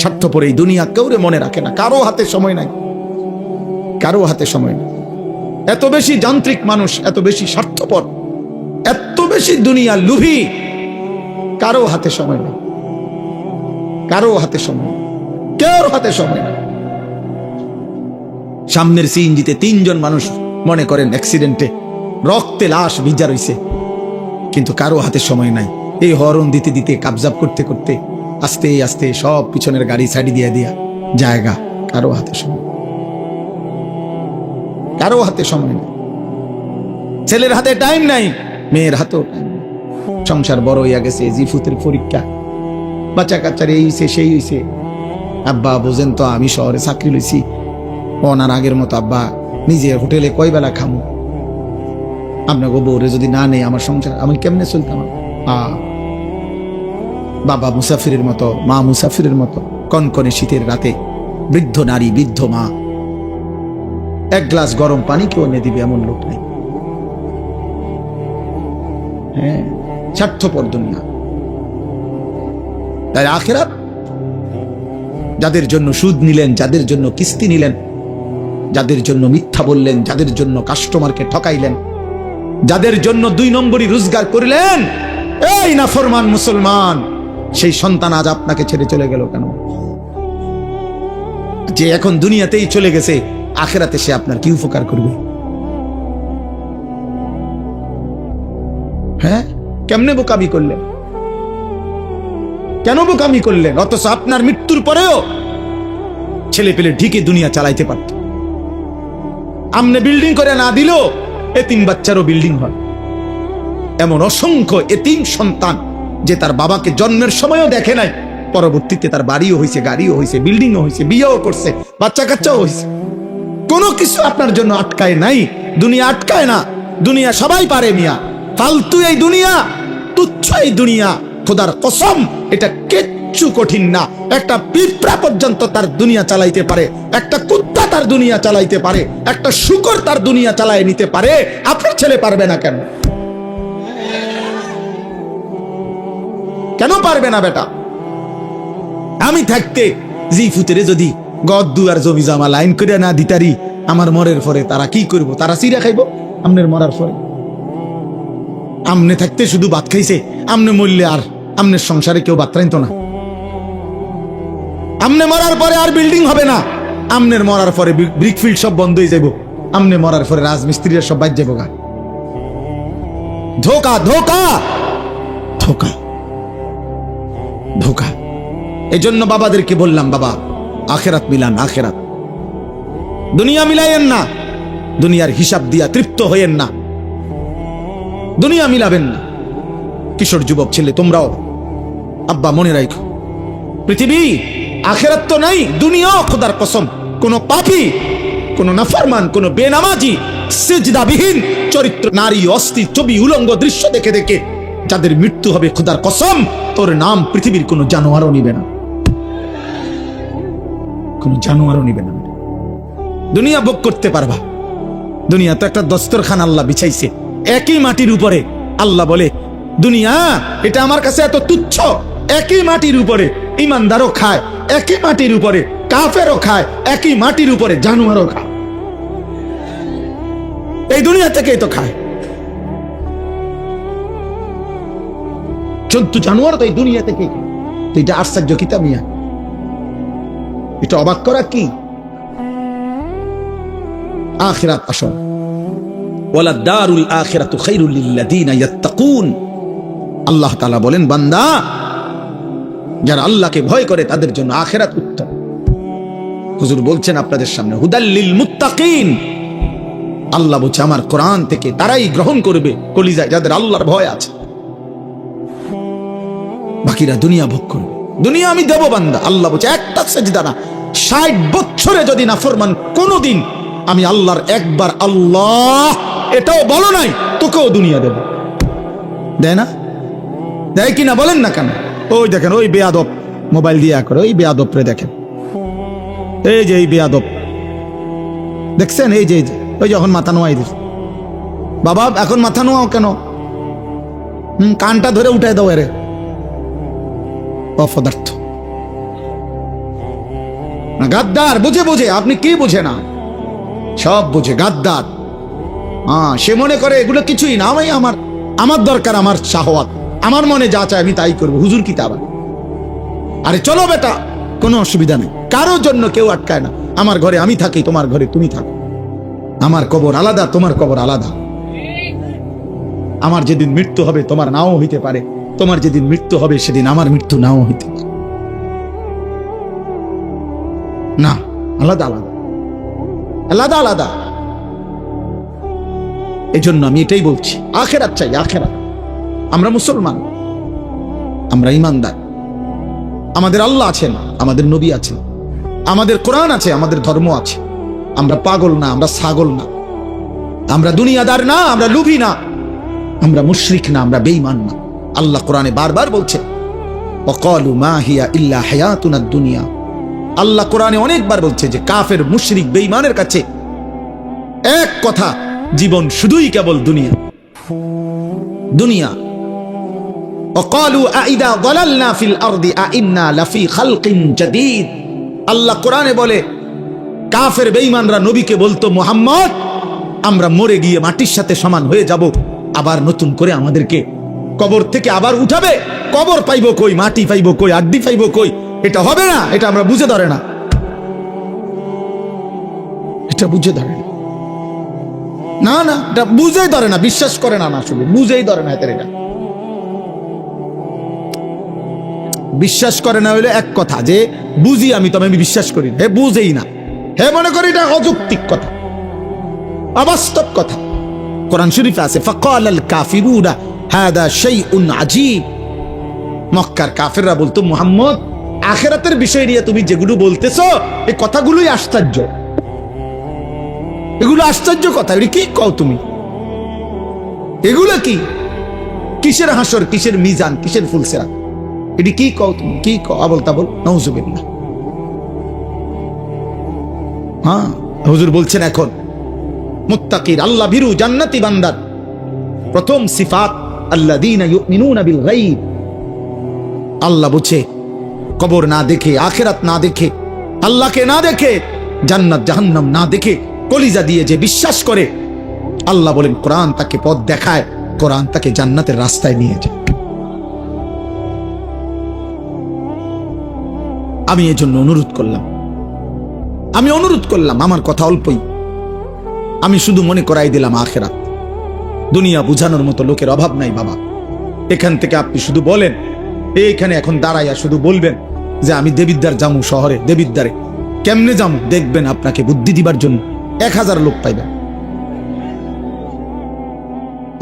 স্বার্থপর এই দুনিয়া কেউরে মনে রাখে না, কারো হাতে সময় নাই, কারো হাতে সময় নেই। এত বেশি যান্ত্রিক মানুষ, এত বেশি স্বার্থপর, এত বেশি দুনিয়া লুভি, কারো হাতে সময় নেই, কারো হাতে সময় নেই, কেউ হাতে সময় নেই। সামনের সিএনজিতে 3 জন মানুষ মনে করেন অ্যাক্সিডেন্টে রক্তে লাশ ভিজা রইছে, কিন্তু কারো হাতে সময় নাই। এই হরন দিতে দিতে কাবজাব করতে করতে আস্তে আস্তে সব পিছনের গাড়ি সাইড দিয়ে দিয়া জায়গা, কারো হাতে সময়, কারো হাতে সময় নেই। ছেলের হাতে টাইম নাই, মেয়ের হাতেও টাইম নাই। সংসার বড় হইয়া গেছে, জিফুতের পরীক্ষা, বাচ্চা কাচ্চার এই হইছে সেই হইছে। আব্বা বোঝেন তো, আমি শহরে চাকরি লইছি, ওনার আগের মতো আব্বা নিজে হোটেলে কয় বেলা খামু, আপনাকে বউরে যদি না নেই আমার সংসার আমি কেমনে চলতাম। বাবা মুসাফিরের মতো, মা মুসাফিরের মতো, কনকনে শীতের রাতে বৃদ্ধ নারী, বৃদ্ধ মা, 1 গ্লাস গরম পানি কেউ এনে দিবে এমন লোক নেই। হ্যাঁ, স্বার্থপর দুনিয়া। তাই আখিরাত, যাদের জন্য সুদ নিলেন, যাদের জন্য কিস্তি নিলেন, যাদের জন্য মিথ্যা বললেন, যাদের জন্য কাস্টমারকে ঠকাইলেন, যাদের জন্য 2 নম্বরই রোজগার করিলেন, এই নাফরমান মুসলমান, সেই সন্তান আজ আপনাকে ছেড়ে চলে গেল কেন? যে এখন দুনিয়াতেই চলে গেছে, আখিরাতে সে আপনার কি উপকার করবে? হ্যাঁ, কেমনে বোকামি করলেন? কেন বোকামি করলেন? অথচ আপনার মৃত্যুর পরেও ছেলে পেলে ঢিকে দুনিয়া চালাইতে পারত। আমনে বিল্ডিং করে না দিল, এতিম বাচ্চারও বিল্ডিং হয়। এমন অসংখ্য এতিম সন্তান যে তার বাবাকে জন্মের সময়ও দেখে নাই, পরবর্তীতে তার বাড়িও হয়েছে, গাড়িও হয়েছে, বিল্ডিংও হয়েছে, বিয়েও করছে, বাচ্চা কাচ্চাও হয়েছে। কোনো কিছু আপনার জন্য আটকায় নাই, দুনিয়া আটকায় না। দুনিয়া সবাই পারে মিয়া, ফালতু এই দুনিয়া, তুচ্ছ এই দুনিয়া। খোদার কসম, এটা কিচ্ছু কঠিন না। একটা পিঁপড়া পর্যন্ত তার দুনিয়া চালাইতে পারে, একটা কুত্তা তার দুনিয়া চালাইতে পারে, একটা শূকর তার দুনিয়া চালায় নিতে পারে। আপনার ছেলে পারবে না কেন? কেন পারবে না বেটা? আমি থাকতে জিফুতেরে যদি গদ্দু আর জমি জমা লাইন করে না দিতারি, আমার মরের পরে তারা কি করবো? তারা চিরা খাইব আমনের মরার পরে। আমনে থাকতে শুধু ভাত খাইছে, আমনে মরলে আর আমনের সংসারে কেউ ভাত রাইতো না। আমনে মরার পরে আর বিল্ডিং হবে না, আমনের মরার পরে ব্রিকফিল্ড সব বন্ধ হয়ে যাব, আমনে মরার পরে রাজমিস্ত্রিরা সব বাদ যাবো গা। ধোকা, ধোকা, ধোকা, ধোকা। এই জন্য বাবাদেরকে বললাম, বাবা আখেরাত মিলান, আখেরাত। দুনিয়া মিলাইয়েন না, দুনিয়ার হিসাব দিয়া তৃপ্ত হইয়েন না, দুনিয়া মিলাবেন না। কিশোর যুবক ছেলে তোমরাও, আব্বা মনে রাখো, পৃথিবী আখেরাত তো নাই, দুনিয়াও খোদার কসম কোন পাপী, কোন নাফরমান, কোন বেনামাজি, সিজদাবিহীন চরিত্র নারী, অস্থি, ছবি, উলঙ্গ দৃশ্য দেখে দেখে যাদের মৃত্যু হবে, খোদার কসম তোর নাম পৃথিবীর কোন জানোয়ারও নিবে না, কোন জানোয়ারও নিবে না। দুনিয়া ভোগ করতে পারবা, দুনিয়া তো একটা দস্তরখান আল্লাহ বিছাইছে একই মাটির উপরে। আল্লাহ বলে দুনিয়া এটা আমার কাছে এত তুচ্ছ, একই মাটির উপরে ইমানদারও খায়, একই মাটির উপরে কাফেরও খায়, একই মাটির উপরে জানোয়ারও খায়। এই দুনিয়া থেকেই তো খায়, জন্তু জানোয়ার তো এই দুনিয়া থেকেই খায়। এটা আশ্চর্য কিতা মিয়া, এটা অবাক করা কি? আখিরাত আসল, ওয়ালা দারুল আখিরাতু খায়রুল লিল্লাযিনা ইয়াত্তাকুন। আল্লাহ তাআলা বলেন, বান্দা যারা আল্লাহকে ভয় করে তাদের জন্য আখিরাত উত্তম। হুজুর বলছেন আপনাদের সামনে, হুদাল লিল মুত্তাকিন। আল্লাহ বলছে আমার কোরআন থেকে তারাই গ্রহণ করবে কলিজায় যাদের আল্লাহর ভয় আছে, বাকিরা দুনিয়া ভোগ করবে। দুনিয়া আমি দেব বান্দা, আল্লাহ বলছে একটা সেজদা না, 60 বছরে যদি নাফরমান কোনদিন আমি আল্লাহর একবার আল্লাহ এটাও বলো নাই, তোকেও দুনিয়া দেব। দেয় না? দেয় কিনা বলেন না কেন? ওই দেখেন, ওই বেয়াদব মোবাইল দিয়ে করে, ওই বেয়াদব রে দেখেন, এই যে এই বেয়াদব দেখছেন, এই যে ওই যখন মাথা নোয়াই দিস, বাবা এখন মাথা নোয়াও কেন? কানটা ধরে উঠাই দাও, এরে অপদার্থ। না গাদ্দার, বুঝে বুঝে। আপনি কি বুঝে না? সব বুঝে, গাদ্দার। সে মনে করে এগুলো কিছুই না। আমি আমার দরকার আমার শাহওয়াত, আমার মনে যা চায় আমি তাই করবো। হুজুর কি তা আবার? আরে চলো বেটা, কোনো অসুবিধা নেই, কারোর জন্য কেউ আটকায় না। আমার ঘরে আমি থাকি, তোমার ঘরে তুমি থাকো। আমার কবর আলাদা, তোমার কবর আলাদা। আমার যেদিন মৃত্যু হবে তোমার নাও হইতে পারে, তোমার যেদিন মৃত্যু হবে সেদিন আমার মৃত্যু নাও হইতে পারে। না, আলাদা আলাদা, আলাদা আলাদা। এই জন্য আমি এটাই বলছি, আখেরাত চাই, আখেরাত। আমরা মুসলমান, আমরা ইমানদার। আমাদের আল্লাহ আছেন, আমাদের নবী আছেন, আমাদের কোরআন আছে, আমাদের ধর্ম আছে। আমরা পাগল না, আমরা ছাগল না, আমরা দুনিয়াদার না, আমরা লুভি না, আমরা মুশরিক না, আমরা বেঈমান না। আল্লাহ কোরআনে বারবার বলছে ওয়াকালু মা হিয়া ইল্লা হায়াতুনাদ দুনিয়া। আল্লাহ কোরআনে অনেকবার বলছে যে কাফের, মুশরিক, বেঈমানের কাছে এক কথা, জীবন শুধুই কেবল দুনিয়া, দুনিয়া। ওয়াকালু আইদা যালালনা ফিল আরদি আইন্না লাফি খালকিন জাদীদ। আল্লাহ কোরআনে বলে কাফের বেঈমানরা নবীকে বলতো, মুহাম্মদ, আমরা মরে গিয়ে মাটির সাথে সমান হয়ে যাব, আবার নতুন করে আমাদেরকে কবর থেকে আবার উঠাবে। কবর পাইবো কই, মাটি পাইবো কই, আড্ডি পাইবো কই? এটা হবে না, এটা আমরা বুঝে ধরে না, এটা বুঝে ধরে না। না না, এটা বুঝেই ধরে না, বিশ্বাস করে না, না শুধু বুঝেই ধরে না। এটা বিশ্বাস করে না হইলে এক কথা, যে বুঝি আমি, তবে আমি বিশ্বাস করি না। হে বুঝেই না, হে মনে করি এটা অযৌক্তিক কথা, অবাস্তব কথা। কোরআন শরীফে আছে ফাকালাল কাফিরুনা হাদা শাইউন আজীব। মক্কার কাফেররা বলতো, মুহাম্মদ, আখিরাতের বিষয় নিয়ে তুমি যেগুলো বলতেছো এই কথাগুলোই আশ্চর্য, এগুলো আশ্চর্য কথা। এগুলো কি কও তুমি? এগুলো কি? কিসের হাসর, কিসের মিজান, কিসের ফুলসেরা? এটি কি কও তুমি? কি কও? আবল তাবল, নাউজুবিল্লাহ। হুজুর বলছেন এখন মুত্তাকির, আল্লাহ ভীরু, জান্নাতি বান্দার প্রথম সিফাত আল্লাযীনা ইউমিনুনা বিল গায়ব। আল্লাহ বুঝে, কবর না দেখে, আখিরাত না দেখে, আল্লাহকে না দেখে, জান্নাত জাহান্নাম না দেখে কলিজা দিয়ে যে বিশ্বাস করে, আল্লাহ বলেন কোরআন তাকে পথ দেখায়, কোরআন তাকে জান্নাতের রাস্তায় নিয়ে যায়। আমি এই জন্য অনুরোধ করলাম, আমার কথা অল্পই, আমি শুধু মনে করাই দিলাম আখিরাত। দুনিয়া বুঝানোর মতো লোকের অভাব নাই বাবা। এখান থেকে আপনি শুধু বলেন, এইখানে এখন দাঁড়াইয়া শুধু বলবেন যে আমি দেবিদ্বার জামু, শহরে দেবিদ্বারে কেমনে জামু, দেখবেন আপনাকে বুদ্ধি দিবার জন্য 1000 লোক পাইবেন।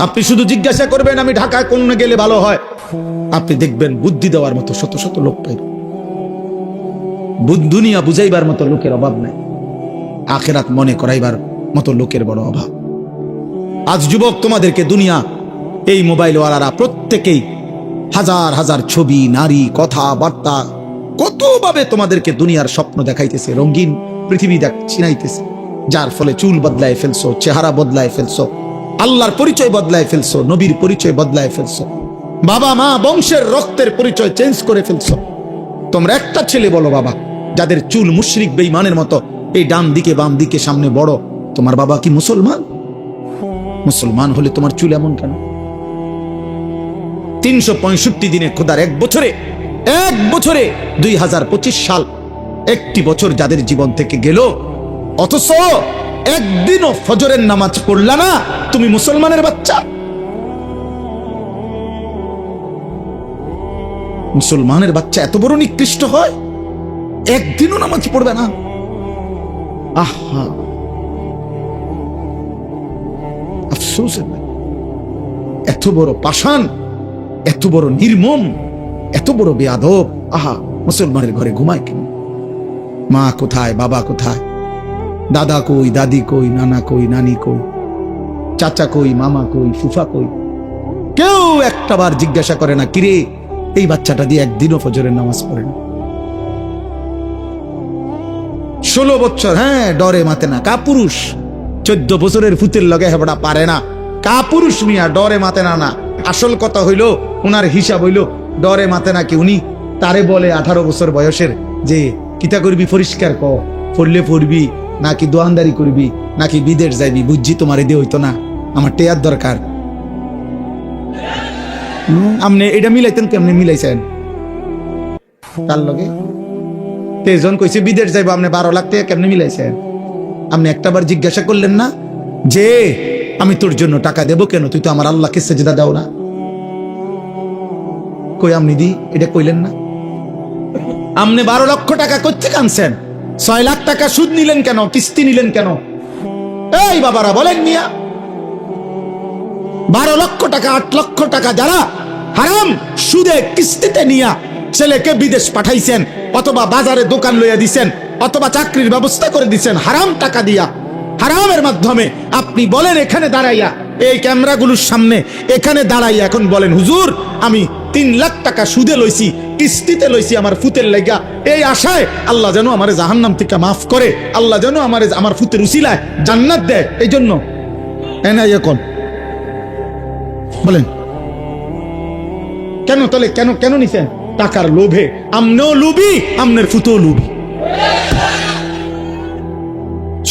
আপনি শুধু জিজ্ঞাসা করবেন আমি ঢাকায় কোন গেলে ভালো হয়, আপনি দেখবেন বুদ্ধি দেওয়ার মতো শত শত লোক পাইবেন। দুনিয়া বুঝাইবার মতো লোকের অভাব নাই, আখিরাত মনে করাইবার মতো লোকের বড় অভাব। আজ যুবক, তোমাদেরকে দুনিয়া, এই মোবাইলওয়ালারা প্রত্যেকেই হাজার হাজার ছবি, নারী, কথা বার্তা, কতভাবে তোমাদেরকে দুনিয়ার স্বপ্ন দেখাইতেছে, রঙিন পৃথিবী চিনাইতেছে, যার ফলে চুল বদলায় ফেলছো, চেহারা বদলায় ফেলছো, আল্লাহর পরিচয় বদলায় ফেলছো, নবীর পরিচয় বদলায় ফেলছো, বাবা মা বংশের রক্তের পরিচয় চেঞ্জ করে ফেলছো। তোমরা একটা ছেলে বলো বাবা, যাদের চুল মুশরিক বেঈমানের মতো, এই ডান দিকে বাম দিকে সামনে বড়, তোমার বাবা কি মুসলমান? মুসলমান হলে তোমার চুল এমন কেন? 365 দিনে, খোদার এক বছরে 2025 সাল, একটি বছর যাদের জীবন থেকে গেল, অথচ একদিনও ফজরের নামাজ পড়লা না, তুমি মুসলমানের বাচ্চা? মুসলমানের বাচ্চা এত বড় নিকৃষ্ট হয়, একদিনও নামাজ পড়বে না? আহা, আফসোস। এত বড় পাষাণ, এত বড় নির্মম, এত বড় বেয়াদব। আহা, মুসলমানের ঘরে ঘুমায় কেন? মা কোথায়, বাবা কোথায়, দাদা কই, দাদি কই, নানা কই, নানি কই, চাচা কই, মামা কই, ফুফা কই? কেউ একটাবার জিজ্ঞাসা করে না, কিরে এই বাচ্চাটা দিয়ে একদিনও ফজরের নামাজ পড়ে না? 16 বছর, হ্যাঁ, ডরে মাতে না, কাপুরুষ। 14 বছরের ফুতের লগে হেবড়া পারে না, কাপুরুষ মিয়া, ডরে মাতে না। না, আসল কথা হইল, উনার হিসাব হইল ডরে মাতে না কি, উনি তারে বলে 18 বছর বয়সের যে কিতা করবি পরিষ্কার ক, পড়লে পড়বি নাকি দোয়ানদারি করবি নাকি বিদেশ যাইবি? বুঝছি তোমার এদিকে হইতো না, আমার টেয়ার দরকার। আপনি এটা মিলাইতেন, কেমনে মিলাইছেন তার লগে? তেজন কইছে বিদেশ যাইবো, আপনি 12 লাখ টাকা কেমনে মিলাইছেন? আপনি একটাবার জিজ্ঞাসা করলেন না যে আমি তোর জন্য টাকা দেবো কেন, তুই তো আমার আল্লাহকে সেজদা দাও না? কই আপনি দি এটা কইলেন না? আপনি 12 লক্ষ টাকা কোত্থেকে আনছেন? 6 লাখ টাকা সুদ নিলেন কেন, কিস্তি নিলেন কেন? এই বাবারা বলেন মিয়া, 12 লক্ষ টাকা 8 লক্ষ টাকা যারা হারাম সুদে কিস্তিতে নিয়া ছেলেকে বিদেশ পাঠাইছেন, অথবা বাজারে দোকান লইয়া দিছেন, অথবা চাকরির ব্যবস্থা করে দিছেন হারাম টাকা দিয়া, হারামের মাধ্যমে, আপনি বলেন এখানে দাঁড়াইয়া, এই ক্যামেরাগুলোর সামনে এখানে দাঁড়াইয়া এখন বলেন হুজুর আমি 3 লাখ টাকা সুদে লইছি, কিস্তিতে লইছি আমার ফুতের লাগা, এই আশায় আল্লাহ যেন আমার জাহান্নাম থেকে মাফ করে, আল্লাহ যেন আমার ফুতের উসিলায় জান্নাত দেয়, এই জন্য এনাই এখন বলেন কেন? তাহলে কেন কেন নিছেন? টাকার লোভে। আমনেও লুবি, আমনের ফুতেও লুবি।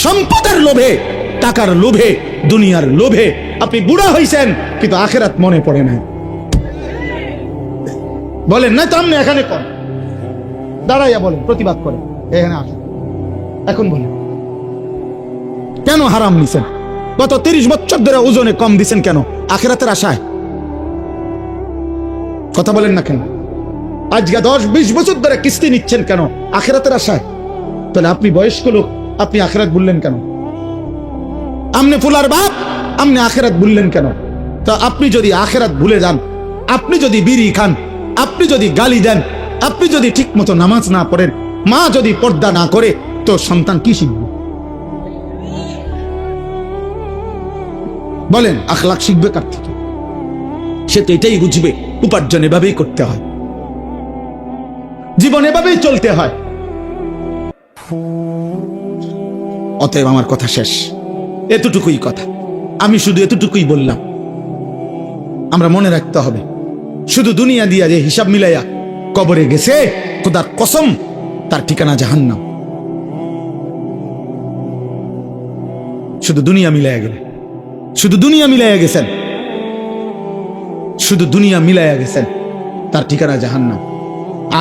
সম্পদের লোভে, টাকার লোভে, দুনিয়ার লোভে আপনি বুড়া হইছেন, কিন্তু আখিরাত মনে পড়ে না। বলেন না তো, আপনি এখানে কর দাঁড়াইয়া বলেন, প্রতিবাদ করেন, এখানে আসেন এখন বলেন কেন হারাম নিছেন? গত 30 বছর ধরে ওজনে কম দিছেন কেন? আখিরাতের আশায়। কথা বলেন না কেন? আজকে 10-20 বছর ধরে কিস্তি নিচ্ছেন কেন? আখিরাতের আশায়। তাহলে আপনি বয়স্ক লোক, আপনি আখিরাত বললেন কেন? আপনি ফুলার বাপ, আপনি আখিরাত বললেন কেন? তা আপনি যদি আখিরাত ভুলে যান, আপনি যদি বিড়ি খান, আপনি যদি গালি দেন, আপনি যদি ঠিক মতো নামাজ না পড়েন, মা যদি পর্দা না করে, তো সন্তান কি শিখবে? বলেন আখলাক শিখবে কার থেকে? সে তো এটাই বুঝবে উপার্জন এভাবেই করতে হয়, জীবন এভাবেই চলতে হয়। অতএব আমার কথা শেষ, এতটুকুই কথা, আমি শুধু এতটুকুই বললাম। আমরা মনে রাখতে হবে, শুধু দুনিয়া দিয়া যে হিসাব মিলাইয়া কবরে গেছে, খোদার কসম তার ঠিকানা জাহান্নাম। শুধু দুনিয়া মিলাইয়া গেলে, শুধু দুনিয়া মিলাইয়া গেছেন, শুধু দুনিয়া মিলাইয়া গেছেন, তার ঠিকানা জাহান্নাম।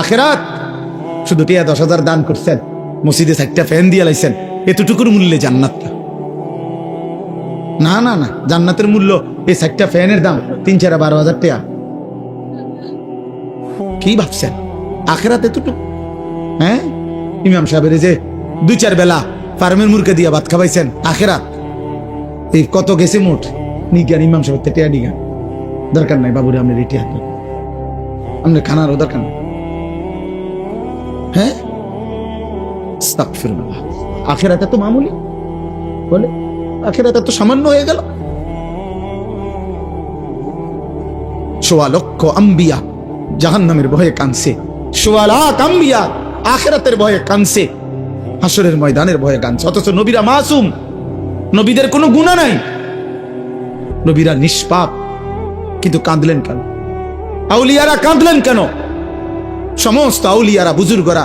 আখিরাত শুধু 10,000 দান করছেন, মসজিদে 4টা ফ্যান দিয়ে লাইছেন, এতটুকুর মূল্যে জান্নাত না। না না, জান্নাতের মূল্য এই 4টা ফ্যানের দাম 3-4-12,000 টাকা। কি ভাবছেন আখিরাত এতটুকু? হ্যাঁ, ইমাম সাহেবের যে 2-4 বেলা ফার্মের মুরগি দিয়া ভাত খাওয়াইছেন, আখিরাত এই কত গেছে মোট নিজ্ঞান? ইমাম সাহেব টেয়া নিগা দরকার নাই বাবুরে, আপনি রেটি হাত আপনার খানারও দরকার নাই। হ্যাঁ, আস্তাগফিরুল্লাহ। আখিরাত এত মামুলি বলে, আখিরাত এত সামান্য হয়ে গেল। 1.25 লক্ষ আম্বিয়া জাহান্নামের ভয়ে কাঁদছে, 1.25 লাখ আম্বিয়া আখিরাতের ভয়ে কাঁদছে, হাসরের ময়দানের ভয়ে কাঁদছে। অথচ নবীরা মাসুম, নবীদের কোনো গুনাহ নাই, নবীরা নিষ্পাপ, কিন্তু কাঁদলেন কেন? আউলিয়ারা কাঁদলেন কেন? সমস্ত আউলিয়ারা বুজুর্গরা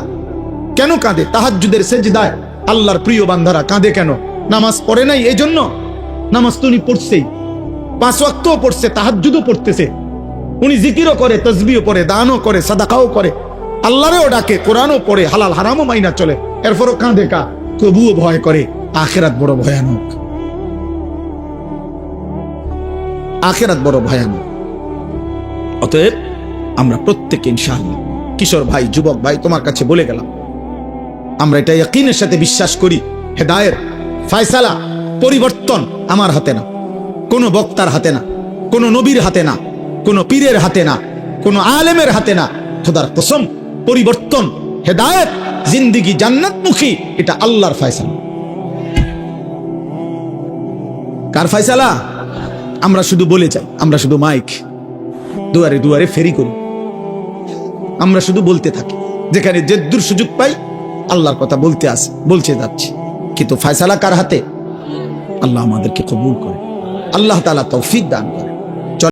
কেন কাঁদে? তাহাজ্জুদের সেজদায় আল্লাহর প্রিয় বান্দারা কাঁদে কেন? নামাজ পড়ে নাই এই জন্য? নামাজ তো উনি পড়ছেই, 5 ওয়াক্তও পড়ছে, তাহাজ্জুদও পড়তেছে, উনি জিকিরও করে, তাসবিহও পড়ে, দানও করে, সাদাকাও করে, আল্লাহরেও ডাকে, কোরআনও পড়ে, হালাল হারামও মাইনা চলে, এরপরও কাঁদে কা? তবুও ভয় করে। আখিরাত বড় ভয়ানক, আখিরাত বড় ভয়ানক। অতএব আমরা প্রত্যেকে ইনশাআল্লাহ, কিশোর ভাই, যুবক ভাই, তোমার কাছে বলে গেলাম, আমরা এটা ইয়াকিনের সাথে বিশ্বাস করি, হেদায়েত, ফয়সালা, পরিবর্তন আমার হাতে না, কোনো বক্তার হাতে না, কোনো নবীর হাতে না, কোনো পীরের হাতে না, কোনো আলেমের হাতে না। খোদার কসম, পরিবর্তন, হেদায়েত, জিন্দেগি জান্নাতমুখী, এটা আল্লাহর ফয়সালা। কার ফয়সালা? আমরা শুধু বলে যাই, আমরা শুধু মাইক দুয়ারে দুয়ারে ফেরি করি, আমরা শুধু বলতে থাকি, যেখানে যে দূর সুযোগ পাই আল্লাহর কথা বলতে যাচ্ছি, কিন্তু ফয়সালা কার হাতে? আল্লাহ আমাদেরকে কবুল করে, আল্লাহ তাআলা তৌফিক দান করে।